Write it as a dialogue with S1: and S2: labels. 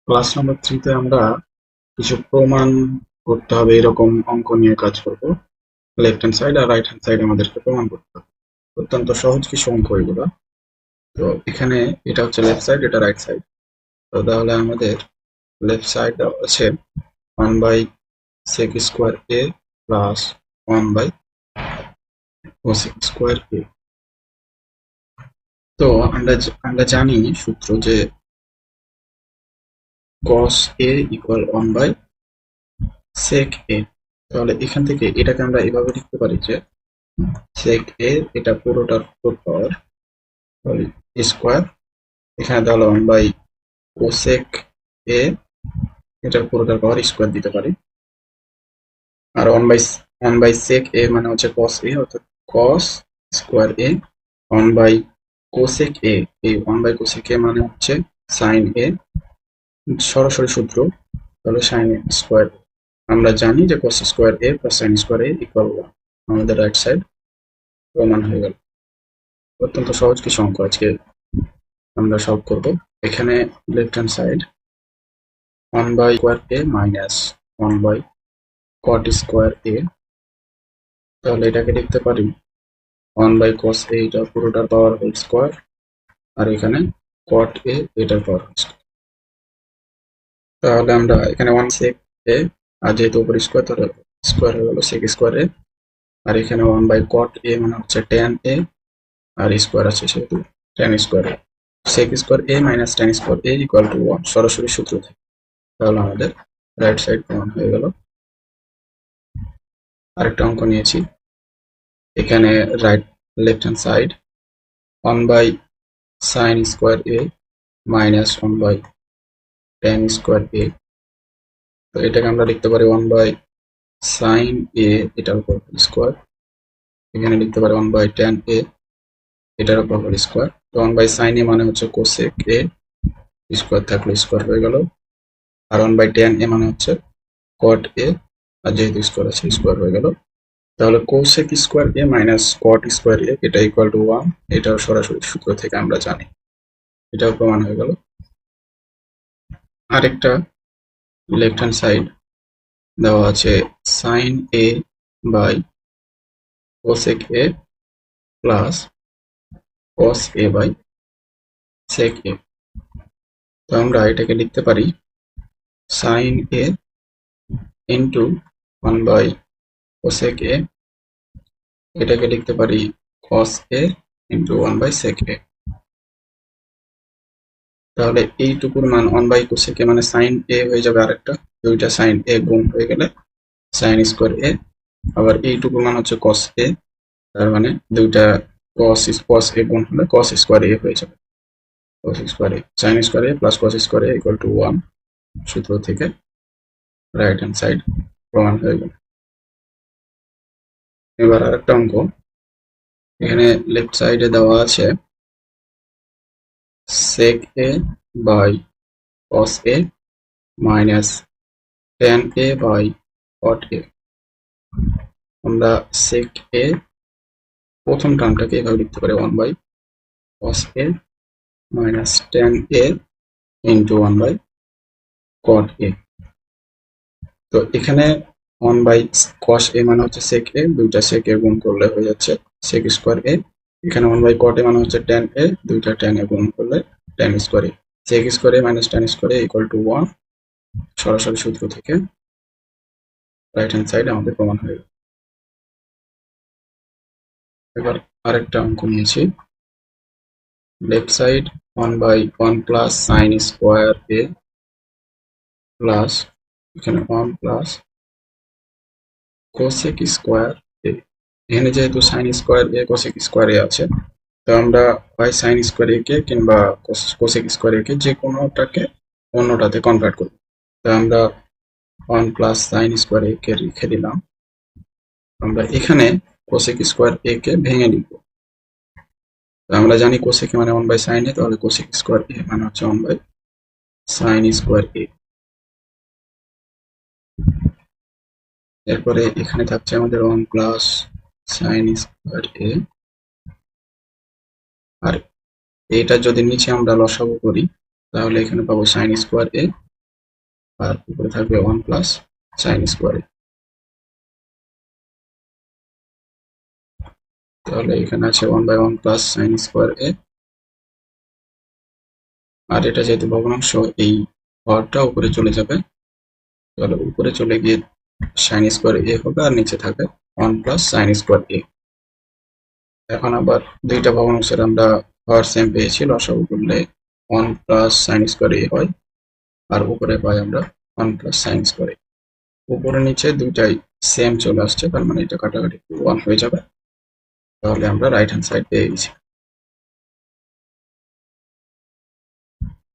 S1: Class number 3 তে আমরা কিছু প্রমাণ করতে হবে এরকম অঙ্ক নিয়ে কাজ করব। লেফট হ্যান্ড সাইড আর রাইট হ্যান্ড সাইড আমাদেরকে প্রমাণ করতে হবে। অত্যন্ত সহজ কিছু অঙ্ক এগুলো। তো এখানে এটা হচ্ছে লেফট সাইড, এটা রাইট সাইড। তো তাহলে আমাদের লেফট সাইড আছে 1/sec² a plus 1/cosec² a। তো আমরা জানি সূত্র যে cos a equal 1/sec a। তাহলে এখান থেকে এটাকে আমরা এভাবে লিখতে পারি যে sec a এটা পুরোটার ফোর পাওয়ার স্কোয়ার, এখানে তাহলে 1/cosec a এটার পুরোটার পাওয়ার স্কোয়ার দিতে পারি। আর 1/sec a মানে হচ্ছে cos a, অর্থাৎ cos square a। 1/cosec a, এই 1/cosec a মানে হচ্ছে sin a, সরাসরি সূত্র, তাহলে sin a স্কোয়ার। আমরা জানি যে cos square a plus sin square a equal 1। আমাদের রাইট সাইড প্রমাণ হয়ে গেল। অত্যন্ত সহজ কিছু অঙ্ক আজকে আমরা সলভ করব। এখানে left hand side 1/square a minus 1/cot² a, তাহলে এটাকে লিখতে পারি 1/cos a এটা পুরোটার পাওয়ার হোল স্কোয়ার, আর এখানে cot a এটার পাওয়ার হোল স্কোয়ার। তাহলে আমরা এখানে 1 sec a, আর যেহেতু উপর স্কোয়ার তাহলে স্কোয়ার হয়ে গেল sec স্কোয়ার a, আর এখানে 1/cot a মানে হচ্ছে tan a, আর স্কোয়ার আছে সেহেতু tan square a। sec square a minus tan square a equal to 1, সরাসরি সূত্র থেকে। তাহলে আমাদের রাইট সাইড প্রমাণ হয়ে গেল। আরেকটা অঙ্ক নিয়েছি। এখানে left hand side 1/sin² a minus 1/tan² a। তো এটাকে আমরা লিখতে পারি 1/sin a এটার উপর হোল স্কোয়ার, এখানে লিখতে পারি 1/tan a এটার উপর হোল স্কোয়ার। তো 1/sin a মানে হচ্ছে cosec a, স্কোয়ার থাকলে স্কোয়ার হয়ে গেল। আর 1/tan a মানে হচ্ছে cot a, আর যেহেতু স্কোয়ার আছে স্কোয়ার হয়ে গেল। তাহলে cosec² a minus cot² a এটা ইকুয়াল টু 1, এটাও সরাসরি সূত্র থেকে আমরা জানি, এটাও প্রমাণ হয়ে গেল। আরেকটা লেফট হ্যান্ড সাইড দেওয়া আছে sin a by cosec a plus cos a by sec a। তো আমরা এটাকে লিখতে পারি sin a into 1/cosec a, এটাকে লিখতে পারি cos a into 1/sec a। তাহলে এইটুকুর মান 1/cosec a মানে sin a হয়ে যাবে, আরেকটা দুইটা sin a গুণ হয়ে গেলে sin স্কোয়ার a, আবার এইটুকুর মান হচ্ছে cos a, তার মানে দুইটা cos a গুণ হলে cos স্কোয়ার a হয়ে যাবে। cos square a sin square a plus cos square a equal to 1 সূত্র থেকে রাইট হ্যান্ড সাইড প্রমাণ হয়ে গেল। এবার আরেকটা অঙ্ক। এখানে লেফট সাইডে দেওয়া আছে sec a by cos a minus tan a by cot a। আমরা sec a প্রথম টার্মটাকে এভাবে লিখতে পারি 1/cos a minus tan a into 1/cot a। তো এখানে 1/cos a মানে হচ্ছে sec a, দুইটা sec a গুণ করলে হয়ে যাচ্ছে sec স্কোয়ার a। এখানে 1/cot a মানে হচ্ছে tan a, দুইটা tan a গুণ করলে tan square a। sec square a minus tan square a equal to 1, সরাসরি সূত্র থেকে রাইট হ্যান্ড সাইড আমাদের প্রমাণ হয়ে গেল। এবার আরেকটা অঙ্ক নিয়েছি। Left side 1/1 plus sin square a plus এখানে 1 প্লাস cosec স্কোয়ার a। এখানে যেহেতু sin square a cosec square a আছে, তো আমরা হয় sin স্কোয়ার a কে কিংবা cosec স্কোয়ার a কে যে কোনোটাকে অন্যটাতে কনভার্ট করব। তো আমরা 1 প্লাস sin স্কোয়ার a কে রেখে দিলাম। আমরা এখানে cosec স্কোয়ার a কে ভেঙে নিব। তো আমরা জানি cosec মানে 1/sin a, তাহলে cosec স্কোয়ার a মানে হচ্ছে 1/sin স্কোয়ার a। এরপরে এখানে থাকছে আমাদের 1 প্লাস sin স্কোয়ার a, আর এটা যদি নিচে আমরা লসাগু করি তাহলে এখানে পাবো sin স্কোয়ার a আর উপরে থাকবে 1 প্লাস সাইন স্কোয়ার। তাহলে এখানে আছে 1/1 প্লাস সাইন স্কোয়ার এ। আর এটা যেহেতু ভগ্নাংশ, এই হরটা উপরে চলে যাবে। তাহলে উপরে চলে গিয়ে সাইন স্কোয়ার এ হবে, আর নিচে থাকবে 1 প্লাস সাইন স্কোয়ার এ। এখন আবার দুইটা ভগ্নাংশের আমরা হর সেম পেয়েছি, লসাগু করলে 1 প্লাস সাইন স্কোয়ার এ হয়, আর উপরে পাই আমরা 1 প্লাস সাইন স্কোয়ার এ। উপরে নিচে দুইটাই সেম চলে আসছে, তার মানে এটা কাটাকাটি 1 হয়ে যাবে। তাহলে আমরা রাইট হ্যান্ড সাইড পেয়ে গেছি।